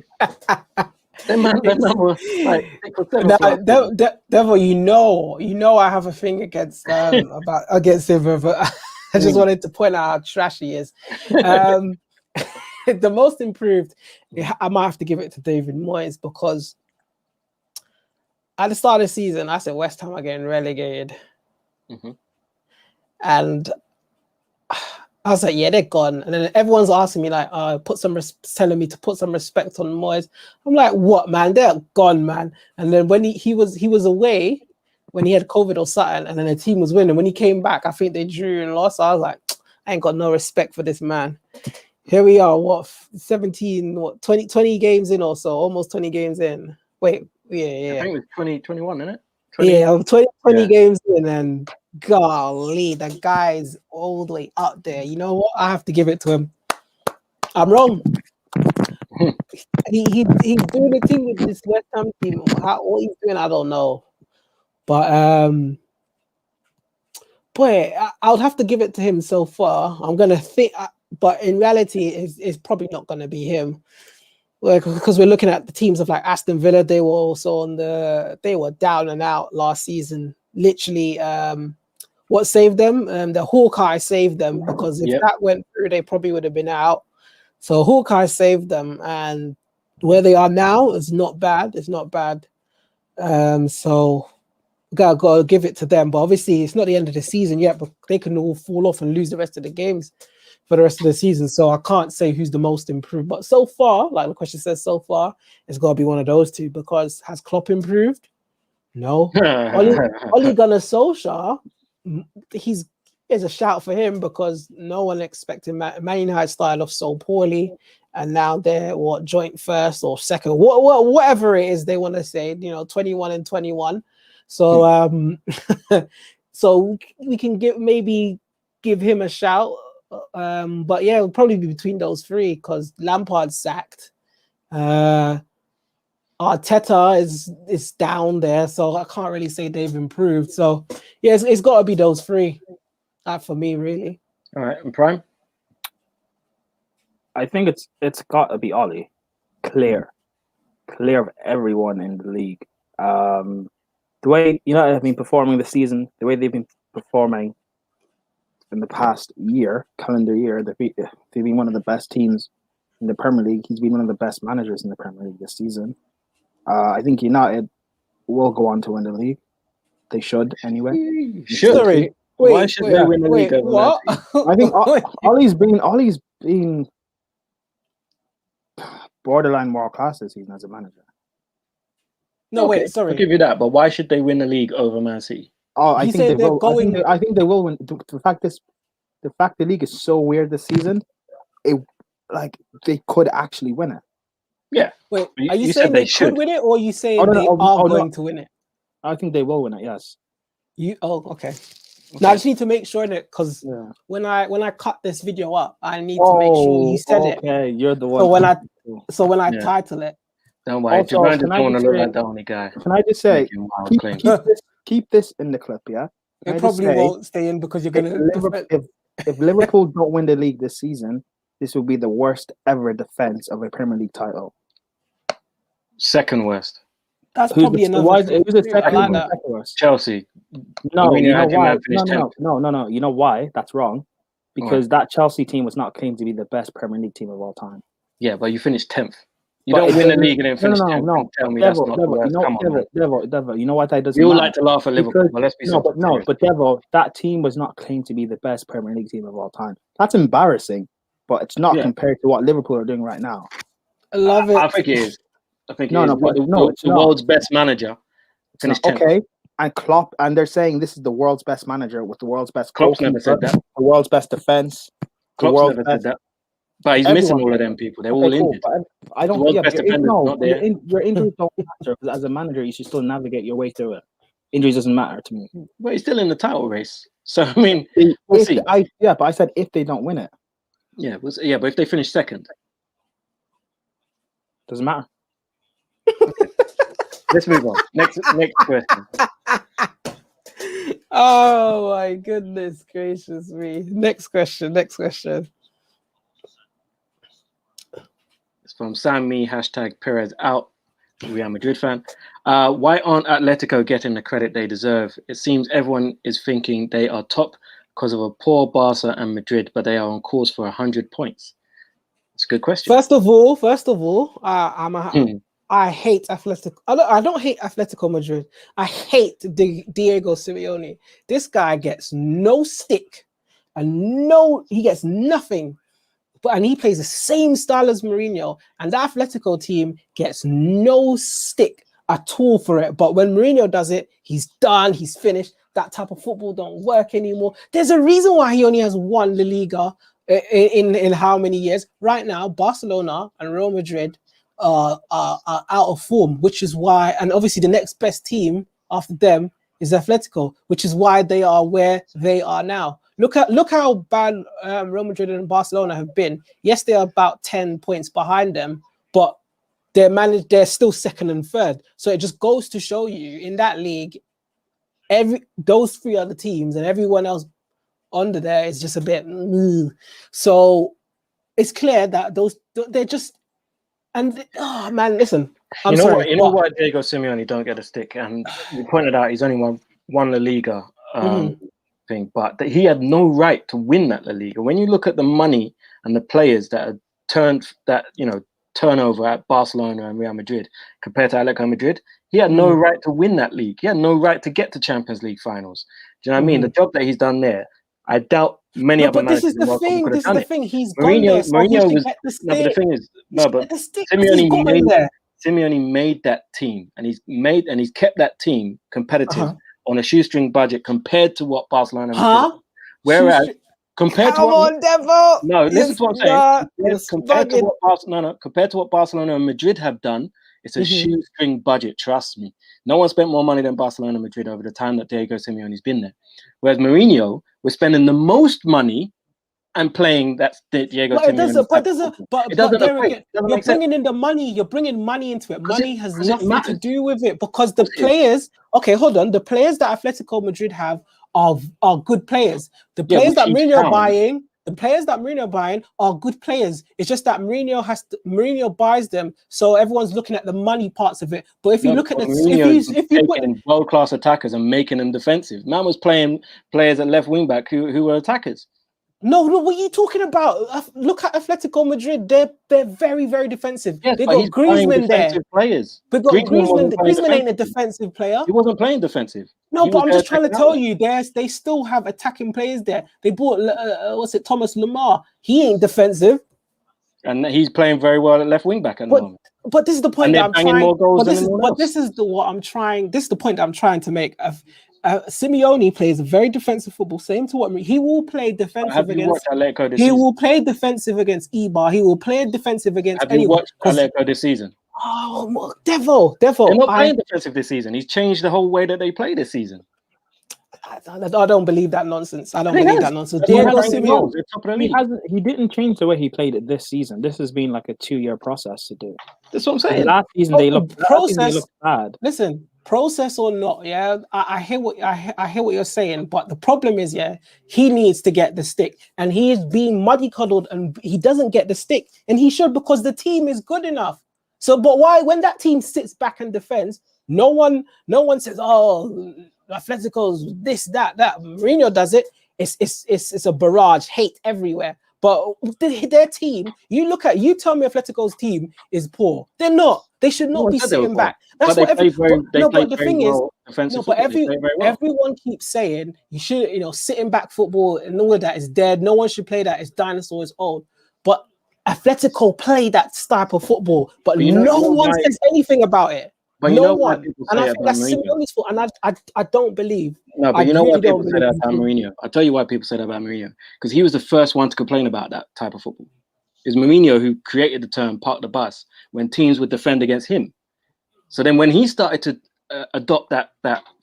Them man were like 6 or 7. Devil, you know I have a thing against him, but I just wanted to point out how trash he is. The most improved, I might have to give it to David Moyes, because at the start of the season, I said West Ham are getting relegated. And I was like, yeah, they're gone. And then everyone's asking me, like, telling me to put some respect on Moyes. I'm like, what, man? They're gone, man. And then when he was away, when he had COVID or something, and then the team was winning. When he came back, I think they drew and lost. I was like, I ain't got no respect for this man. Here we are, 20 games in or so, almost 20 games in. Wait, yeah. I think it was 2021, isn't it? 20 games in, and golly, the guy's all the way up there. You know what? I have to give it to him. I'm wrong. He's doing the thing with this West Ham team. What he's doing, I don't know. But boy, I would have to give it to him so far. I'm gonna think, but in reality, it's probably not gonna be him. Because we're looking at the teams of like Aston Villa, they were also they were down and out last season. Literally, what saved them? The Hawkeye saved them, because if that went through, they probably would have been out. So Hawkeye saved them, and where they are now is not bad. It's not bad. So gotta give it to them. But obviously, it's not the end of the season yet. But they can all fall off and lose the rest of the games for the rest of the season. So I can't say who's the most improved. But so far, like the question says, so far, it's got to be one of those two, because has Klopp improved? No. Ole Gunnar Solskjaer, he's a shout for him, because no one expected Man United started off so poorly, and now they're joint first or second, whatever it is they want to say, 21 and 21. So so we can give him a shout. But yeah, it'll probably be between those three, because Lampard's sacked. Arteta is down there, so I can't really say they've improved. So yeah, it's got to be those three for me, really. All right, and Prime? I think it's got to be Ollie. Clear of everyone in the league. The way they've been performing this season, the way they've been performing in the past calendar year, they've been one of the best teams in the Premier League. He's been one of the best managers in the Premier League this season. I think United will go on to win the league. They should anyway. Sorry. Why should they win the league? What? I think Ollie's been borderline world class this season as a manager. No, wait, sorry. I'll give you that, but why should they win the league over Man City? Oh, I think they will. I think they will win. The fact the league is so weird this season, they could actually win it. Yeah. Wait, are you saying they could win it, or are you saying they are going to win it? I think they will win it. Yes. Okay. Now I just need to make sure that, because when I cut this video up, I need to make sure you said it. Okay, you're the one. So when I title it. Don't worry, Jermaine doesn't want to look like the only guy. Can I just say, keep this in the clip, yeah? It probably won't stay in, because you're gonna. If Liverpool don't win the league this season, this will be the worst ever defense of a Premier League title. Second worst. That's probably another. It was the second worst. Chelsea. No, you know why? No. You know why? That's wrong. Because that Chelsea team was not claimed to be the best Premier League team of all time. Yeah, but you finished 10th. You don't win the league and then finish 10th. No. Tell me that's not the worst. Come on, Devo, you know what that doesn't You matter? like to laugh at Liverpool, but let's be serious. But Devo, that team was not claimed to be the best Premier League team of all time. That's embarrassing, but it's not compared to what Liverpool are doing right now. I love it. I think it is. It's the world's best manager. Finished 10th. Okay, and Klopp, and they're saying this is the world's best manager with the world's best Klopp's never said that. The world's best defense. Klopp's never said that. But he's missing all of them people. They're all injured. I don't think your injuries don't matter, because as a manager, you should still navigate your way through it. Injuries doesn't matter to me. But he's still in the title race. So I mean, we'll see. But I said if they don't win it. Yeah, but if they finish second, doesn't matter. Let's move on. Next question. Oh my goodness gracious me! Next question. It's from Sammy #Perez out. Real Madrid fan. Why aren't Atlético getting the credit they deserve? It seems everyone is thinking they are top because of a poor Barca and Madrid, but they are on course for 100 points. It's a good question. First of all, I hate Atletico. I don't hate Atletico Madrid. I hate Diego Simeone. This guy gets no stick, and he gets nothing. And he plays the same style as Mourinho, and the Atletico team gets no stick at all for it. But when Mourinho does it, he's done, he's finished. That type of football don't work anymore. There's a reason why he only has one La Liga in how many years? Right now, Barcelona and Real Madrid are out of form, which is why, and obviously the next best team after them is Atlético, which is why they are where they are now. Look how bad Real Madrid and Barcelona have been. Yes, they are about 10 points behind them, but they're still second and third. So it just goes to show you in that league, those three other teams and everyone else under there is just a bit. So it's clear that they're just, and oh man, listen. You know what, Diego Simeone don't get a stick, and you pointed out he's only won La Liga thing, but he had no right to win that La Liga. When you look at the money and the players that are turnover at Barcelona and Real Madrid compared to Atletico Madrid, he had no right to win that league. He had no right to get to Champions League finals. Do you know what I mean? The job that he's done there, I doubt many other managers. This is the thing. This is the thing. He's Mourinho, gone there. Mourinho was. No, but the thing is, Simeone made that team, and he's kept that team competitive on a shoestring budget compared to what Barcelona did. Whereas compared to what Devo. No, listen to what I'm saying. Compared to what Barcelona and Madrid have done, it's a shoestring budget. Trust me. No one spent more money than Barcelona and Madrid over the time that Diego Simeone's been there. Whereas Mourinho was spending the most money and playing that Diego Simeone. You're bringing in the money. You're bringing money into it. Money has nothing to do with it because the players. Okay, hold on. The players that Atletico Madrid have are good players. The players that Mourinho buying are good players. It's just that Mourinho buys them, so everyone's looking at the money parts of it. But if you look at if you put in world-class attackers and making them defensive, man was playing players at left wing back who were attackers. No, what are you talking about? Look at Atletico Madrid. They're very, very defensive. Yes, they got Griezmann there. Players. They got Griezmann ain't a defensive player. He wasn't playing defensive. No, but I'm just trying to tell you, they still have attacking players there. They bought Thomas Lemar. He ain't defensive, and he's playing very well at left wing back at the moment. But this is the point that I'm trying. This is the point that I'm trying to make. Simeone plays very defensive football. Same to what he will play defensive against. He will play defensive against Eibar. He will play defensive against anyone. Have you watched Atletico this season? Oh, Devo. They're not playing defensive this season. He's changed the whole way that they play this season. I don't believe that nonsense. I don't believe that nonsense. Diego Simeone, he didn't change the way he played it this season. This has been like a 2-year process to do. That's what I'm saying. Last season they looked bad. Listen, process or not, yeah, I hear what you're saying, but the problem is, yeah, he needs to get the stick, and he is being muddy cuddled, and he doesn't get the stick, and he should, because the team is good enough. So, but why, when that team sits back and defends, no one says, oh, Atletico's this, that. Mourinho does it. It's a barrage, hate everywhere. But their team, you tell me Atletico's team is poor. They're not. They should not be sitting back. That's what everyone keeps saying. You should, sitting back football and all of that is dead. No one should play that. It's dinosaur. It's old. But Atletico play that type of football, but no one says anything about it. But no one. And I think that's Simeone's fault. And I don't believe. No, but you know what people say that about Mourinho? I'll tell you why people say that about Mourinho. Because he was the first one to complain about that type of football. It's Mourinho who created the term park the bus when teams would defend against him. So then when he started to adopt that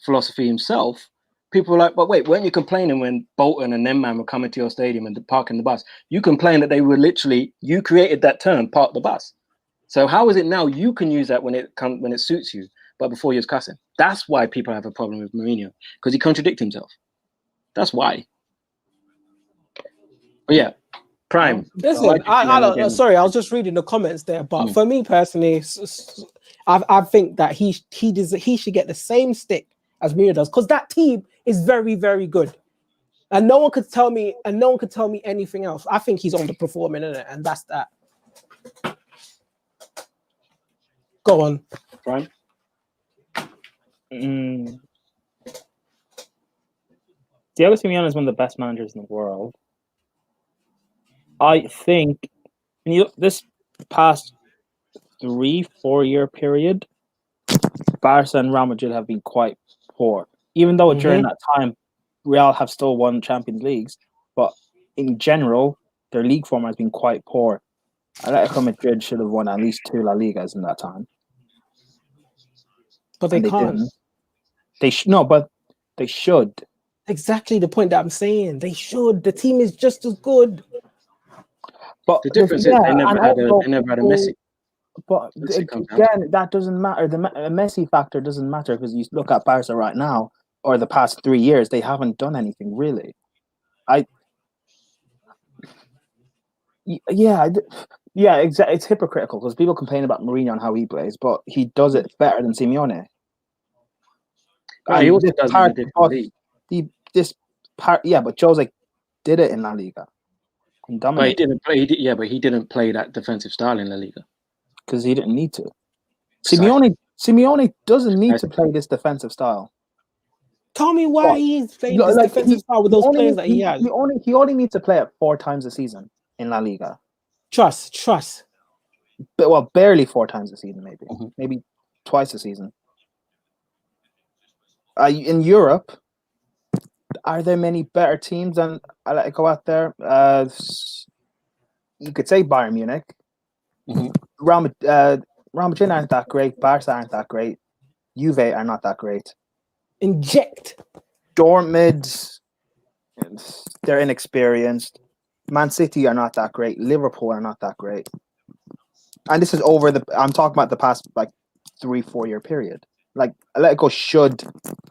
philosophy himself, people were like, but wait, weren't you complaining when Bolton and them man were coming to your stadium and parking the bus? You complained that they were you created that term, park the bus. So how is it now you can use that when it suits you, but before you're cussing? That's why people have a problem with Mourinho, because he contradicts himself. That's why. But yeah, Prime. Listen, I don't know. Sorry, I was just reading the comments there. But for me personally, I think that he should get the same stick as Mourinho does, because that team is very, very good. And no one could tell me anything else. I think he's underperforming in it, and that's that. Go on, Prime. Diego Simeone is one of the best managers in the world. I think this past 3-4 year period, Barca and Real Madrid have been quite poor. Even though during that time, Real have still won Champions Leagues, but in general, their league form has been quite poor. Atletico Madrid should have won at least 2 La Ligas in that time. But they can't. Didn't. But they should. Exactly the point that I'm saying. They should. The team is just as good. But the difference is they never had a Messi. But again, that doesn't matter. The Messi factor doesn't matter because you look at Barca right now, or the past 3 years, they haven't done anything really. Exactly. It's hypocritical because people complain about Mourinho and how he plays, but he does it better than Simeone. He also does it in a different league. But Jose did it in La Liga. But he didn't play. He didn't play that defensive style in La Liga because he didn't need to. Simeone doesn't need to play this defensive style. Tell me why he's playing this defensive style with those players that he has. He only needs to play it 4 times a season in La Liga. Trust. But barely 4 times a season, maybe twice a season. In Europe, are there many better teams than Atletico out there? You could say Bayern Munich. Real Madrid aren't that great. Barca aren't that great. Juve are not that great. Inject. Dortmund, they're inexperienced. Man City are not that great. Liverpool are not that great. And this is I'm talking about the past 3-4 year period. Atletico should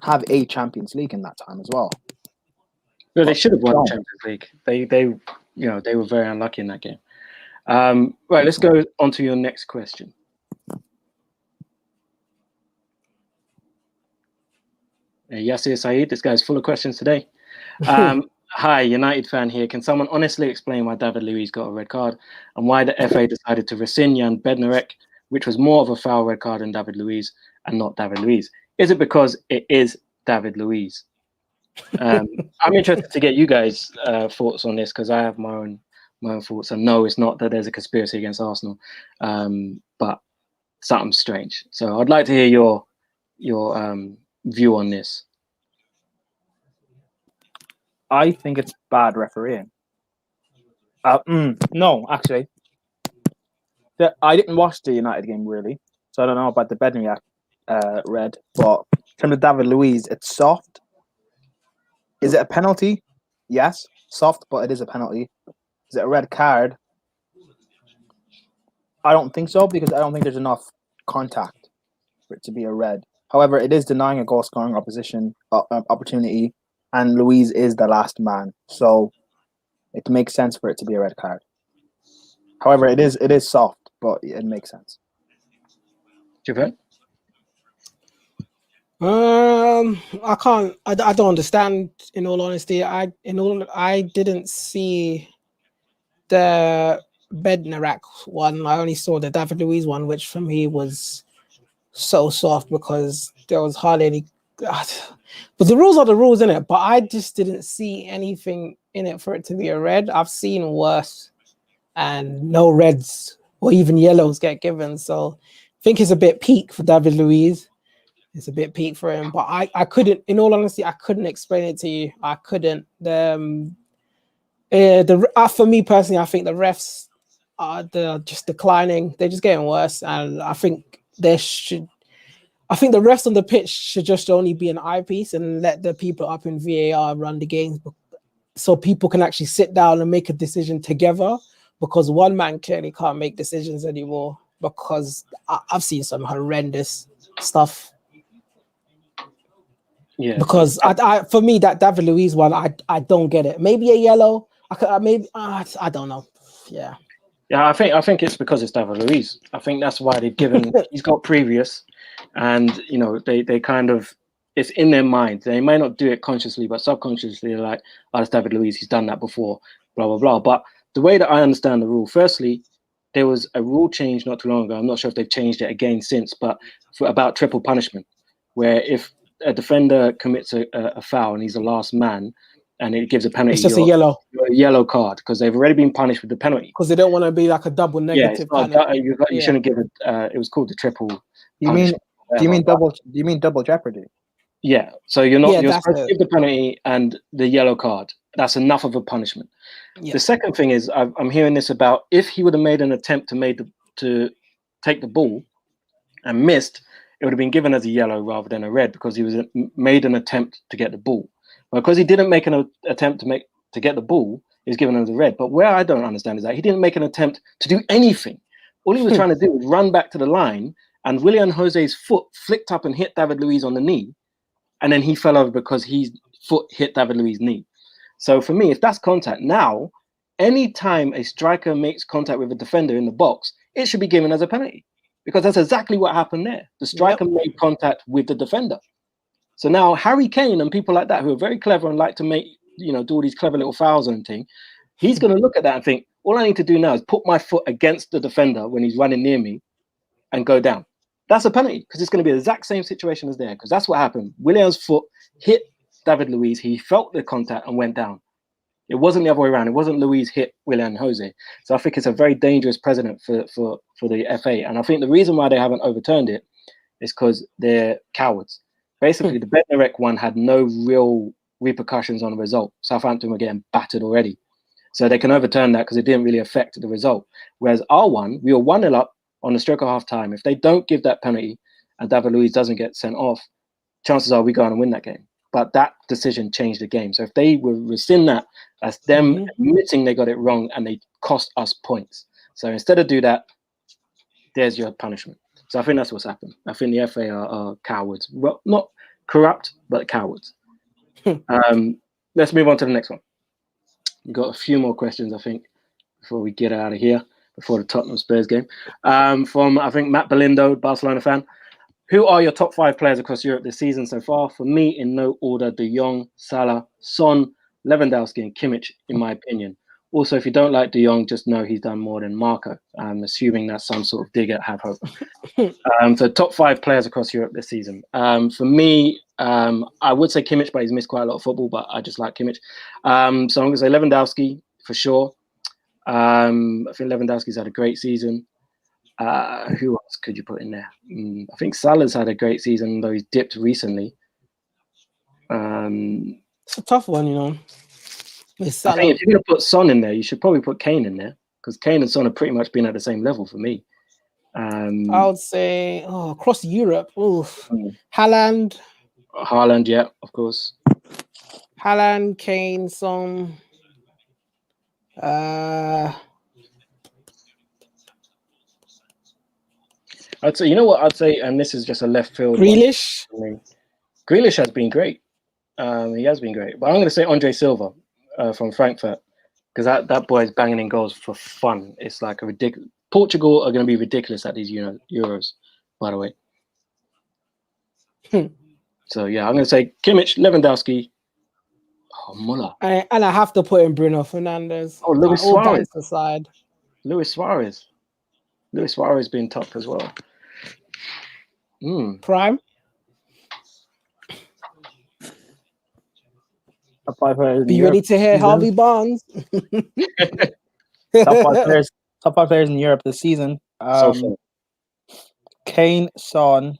have a Champions League in that time as well. Well, they should have won the Champions League. They were very unlucky in that game. Right, let's go on to your next question. Yasir Saeed, this guy's full of questions today. Hi, United fan here. Can someone honestly explain why David Luiz got a red card and why the FA decided to rescind Jan Bednarek, which was more of a foul red card than David Luiz and not David Luiz? Is it because it is David Luiz? I'm interested to get you guys' thoughts on this because I have my own thoughts. And no, it's not that there's a conspiracy against Arsenal, but something strange. So I'd like to hear your view on this. I think it's bad refereeing. No, actually. I didn't watch the United game, really. So I don't know about the Bednarek red. But in terms of David Luiz, it's soft. Is it a penalty? Yes. Soft, but it is a penalty. Is it a red card? I don't think so, because I don't think there's enough contact for it to be a red. However, it is denying a goal-scoring opportunity, and Luiz is the last man. So it makes sense for it to be a red card. However, it is soft, but it makes sense. Japan? I can't. I don't understand. In all honesty, I didn't see the Bednarek one. I only saw the David Luiz one, which for me was so soft because there was hardly any. But the rules are the rules, innit? But I just didn't see anything in it for it to be a red. I've seen worse, and no reds or even yellows get given. So I think it's a bit peak for David Luiz. It's a bit peak for him, but I couldn't. In all honesty, I couldn't explain it to you. I couldn't. For me personally, I think the refs are just declining. They're just getting worse, and I think the refs on the pitch should just only be an eyepiece and let the people up in VAR run the games, so people can actually sit down and make a decision together. Because one man clearly can't make decisions anymore. Because I've seen some horrendous stuff. Yeah. Because for me, that David Luiz one, I don't get it. Maybe a yellow. I don't know. Yeah. Yeah, I think it's because it's David Luiz. I think that's why they've given. He's got previous, and they kind of, it's in their mind. They may not do it consciously, but subconsciously they're like, "Oh, it's David Luiz. He's done that before." Blah blah blah. But the way that I understand the rule, firstly, there was a rule change not too long ago. I'm not sure if they've changed it again since, but about triple punishment, where if a defender commits a foul and he's the last man, and it gives a penalty, it's just a yellow card because they've already been punished with the penalty. Because they don't want to be like a double negative. You shouldn't give it. It was called the triple. You mean Do you mean double? Do you mean double jeopardy? Yeah. So you're not. Yeah, You're that's supposed to give the penalty and the yellow card. That's enough of a punishment. Yeah. The second thing is I'm hearing this about if he would have made an attempt to take the ball and missed, it would have been given as a yellow rather than a red because he was made an attempt to get the ball. But because he didn't make an attempt to get the ball, he was given as a red. But where I don't understand is that he didn't make an attempt to do anything. All he was trying to do was run back to the line, and Willian Jose's foot flicked up and hit David Luiz on the knee, and then he fell over because his foot hit David Luiz's knee. So for me, if that's contact, now, any time a striker makes contact with a defender in the box, it should be given as a penalty because that's exactly what happened there. The striker made contact with the defender. So now Harry Kane and people like that who are very clever and like to make, do all these clever little fouls and thing, he's going to look at that and think, all I need to do now is put my foot against the defender when he's running near me and go down. That's a penalty because it's going to be the exact same situation as there because that's what happened. Willian's foot hit David Luiz. He felt the contact and went down. It wasn't the other way around. It wasn't Luiz hit Willian Jose. So I think it's a very dangerous precedent for the FA. And I think the reason why they haven't overturned it is because they're cowards. Basically, the Bednarek one had no real repercussions on the result. Southampton were getting battered already. So they can overturn that because it didn't really affect the result. Whereas our one, we were 1-0 up on the stroke of half time. If they don't give that penalty and David Luiz doesn't get sent off, chances are we go on and win that game. But that decision changed the game. So if they were rescind that, that's them admitting they got it wrong and they cost us points. So instead of do that, there's your punishment. So I think that's what's happened. I think the FA are cowards. Well, not corrupt, but cowards. Let's move on to the next one. We've got a few more questions, I think, before we get out of here, before the Tottenham Spurs game. From, I think, Matt Belindo, Barcelona fan. Who are your top 5 players across Europe this season so far? For me, in no order, De Jong, Salah, Son, Lewandowski, and Kimmich, in my opinion. Also, if you don't like De Jong, just know he's done more than Marco. I'm assuming that's some sort of dig at Have Hope. So top 5 players across Europe this season. For me, I would say Kimmich, but he's missed quite a lot of football, but I just like Kimmich. So I'm going to say Lewandowski for sure. I think Lewandowski's had a great season. Who else could you put in there? I think Salah's had a great season, though he's dipped recently. It's a tough one, I think if you're going to put Son in there, you should probably put Kane in there because Kane and Son have pretty much been at the same level for me. I would say across Europe, Haaland, yeah, of course. Haaland, Kane, Son. I'd say, I'd say, and this is just a left field. Grealish. Grealish has been great. He has been great. But I'm going to say Andre Silva from Frankfurt because that boy is banging in goals for fun. It's like a ridiculous. Portugal are going to be ridiculous at these Euros, by the way. So, yeah, I'm going to say Kimmich, Lewandowski, Muller. And I have to put in Bruno Fernandes. Oh, Luis Suarez. Aside. Luis Suarez being top as well. Prime. Top 5 players. Be ready to hear Harvey Barnes. Top 5 players in Europe this season. Kane, Son,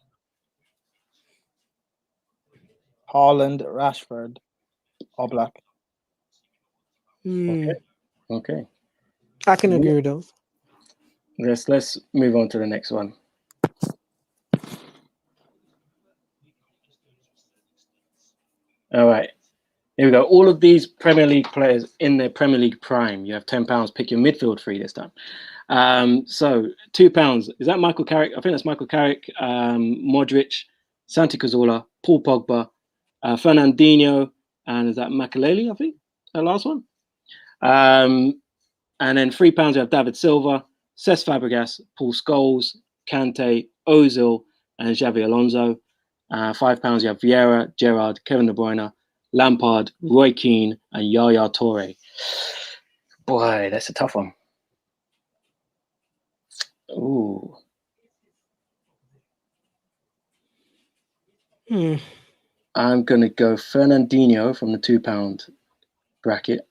Haaland, Rashford, Oblak. Okay. I can agree with those. Let's move on to the next one. All right. Here we go. All of these Premier League players in their Premier League prime. You have £10. Pick your midfield free this time. So £2. Is that Michael Carrick? I think that's Michael Carrick, Modric, Santi Cazorla, Paul Pogba, Fernandinho, and is that Makelele, I think? That last one. And then £3 you have David Silva, Cesc Fabregas, Paul Scholes, Kante, Ozil, and Xavi Alonso. £5 you have Vieira, Gerrard, Kevin De Bruyne, Lampard, Roy Keane, and Yaya Toure. Boy, that's a tough one. Ooh. I'm going to go Fernandinho from the £2 bracket.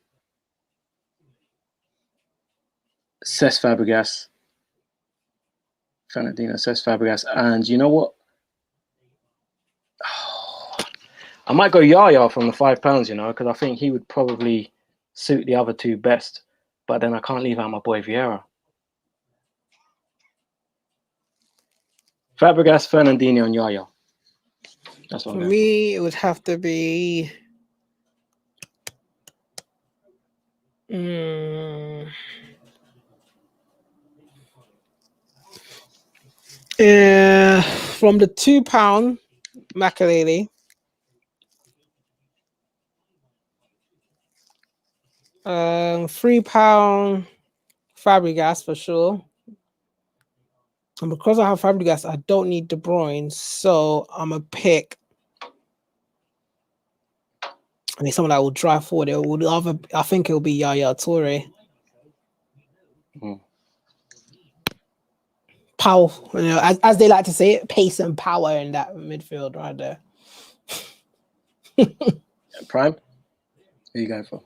Fernandinho, Cesc Fabregas. And you know what? I might go Yaya from the £5, you know, because I think he would probably suit the other two best. But then I can't leave out my boy Vieira. Fabregas, Fernandinho, and Yaya. That's what For me, it would have to be. From the £2 Makalele. £3 Fabregas for sure. And because I have Fabregas, I don't need De Bruyne, so I'm a pick. I mean, someone that will drive forward. I think it will be Yaya Toure. Power, you know, as they like to say it, pace and power in that midfield right there. Prime, who are you going for?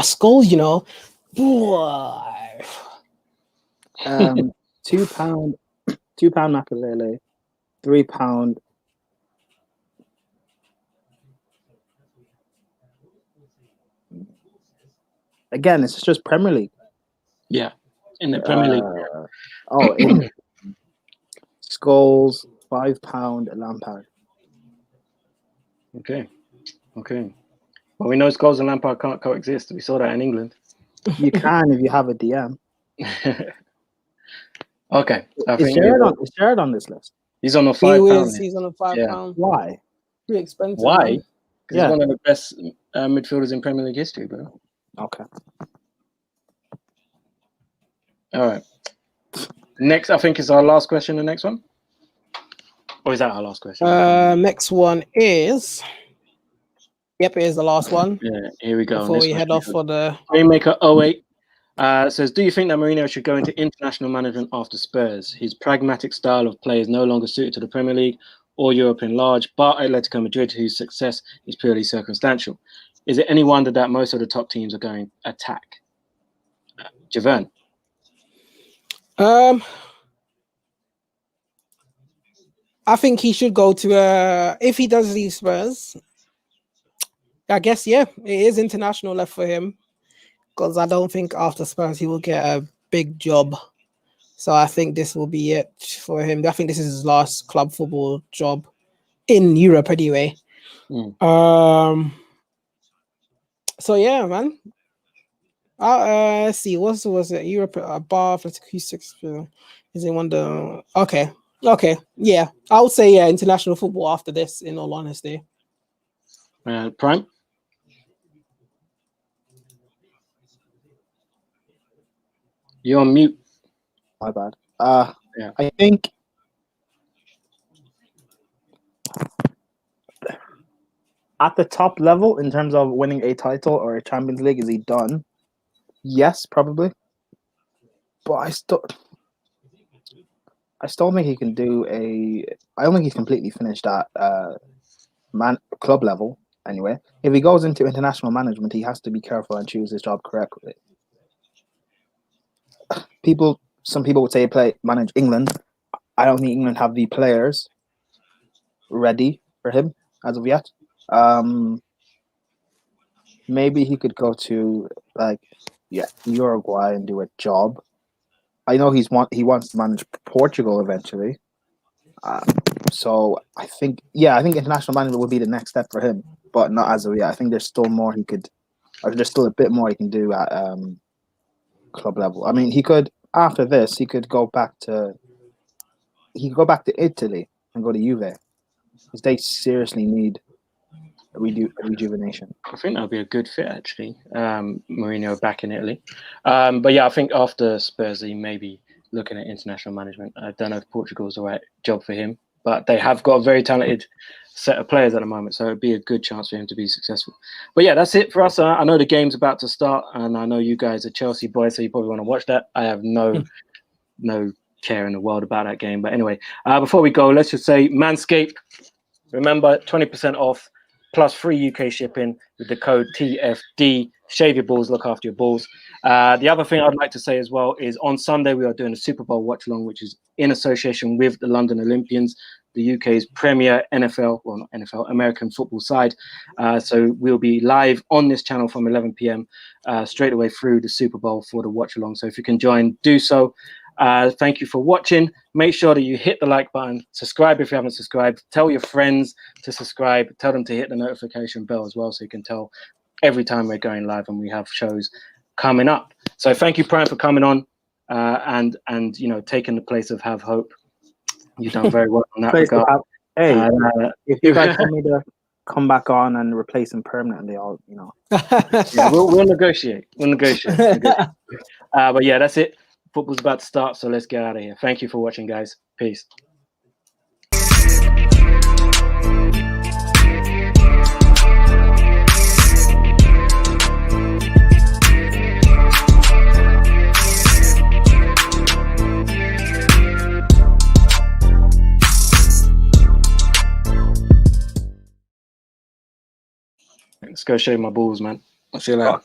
Skulls, you know. £2 Makalele, £3. Again, it's just Premier League. Yeah, in the Premier League. In Scholes, £5 Lampard. Okay. Well, we know Scholes and Lampard can't coexist. We saw that in England. You can if you have a DM. Okay. Is Jared on this list? He's on the £5. He's on the £5. Yeah. Why? Too expensive. Why? Because he's one of the best midfielders in Premier League history, bro. Okay. All right. Next, I think is our last question. The next one, or is that our last question? Next one is. Yep, it is the last one. Yeah, here we go. Before we head off for the Rainmaker 08 says, do you think that Mourinho should go into international management after Spurs? His pragmatic style of play is no longer suited to the Premier League or Europe in large, but Atletico Madrid, whose success is purely circumstantial. Is it any wonder that most of the top teams are going attack? Javern. I think he should go to if he does leave Spurs. I guess it is international left for him, because I don't think after Spurs he will get a big job. So I think this will be it for him. I think this is his last club football job in Europe anyway. So yeah, man. Let's see. What was it? Europe, Bar, Atlético 6. Is it one the? Okay. Yeah, I would say international football after this. In all honesty. Prime. You're on mute. My bad. Yeah. I think at the top level, in terms of winning a title or a Champions League, is he done? Yes, probably. But I still think he can do I don't think he's completely finished at club level. Anyway, if he goes into international management, he has to be careful and choose his job correctly. Some people would say manage England. I don't think England have the players ready for him as of yet. Maybe he could go to Uruguay and do a job. I know he wants to manage Portugal eventually. So I think international management would be the next step for him, but not as of yet. I think there's still more he could, or there's still a bit more he can do at club level. I mean, he could after this go back to Italy and go to Juve, because they seriously need a rejuvenation. I think that'll be a good fit actually. Mourinho back in Italy, but yeah, I think after Spurs he may be looking at international management. I don't know if Portugal's the right job for him, but they have got a very talented set of players at the moment, so it'd be a good chance for him to be successful. But yeah, that's it for us. I know the game's about to start, and I know you guys are Chelsea boys, so you probably want to watch that. I have no care in the world about that game. But anyway, before we go, let's just say Manscape. Remember, 20% off plus free UK shipping with the code TFD. Shave your balls, look after your balls. The other thing I'd like to say as well is on Sunday we are doing a Super Bowl watch along, which is in association with the London Olympians, the UK's premier NFL, well not NFL, American football side. So we'll be live on this channel from 11 p.m. Straight away through the Super Bowl for the watch along. So if you can join, do so. Thank you for watching. Make sure that you hit the like button, subscribe if you haven't subscribed, tell your friends to subscribe, tell them to hit the notification bell as well so you can tell every time we're going live and we have shows coming up. So thank you, Prime, for coming on and you know, taking the place of Have Hope. You've done very well on that regard. Hey, if you guys want me to come back on and replace him permanently, I'll, you know. Yeah, we'll negotiate. We'll negotiate. But yeah, that's it. Football's about to start, so let's get out of here. Thank you for watching, guys. Peace. Let's go shave my balls, man. I'll see you later.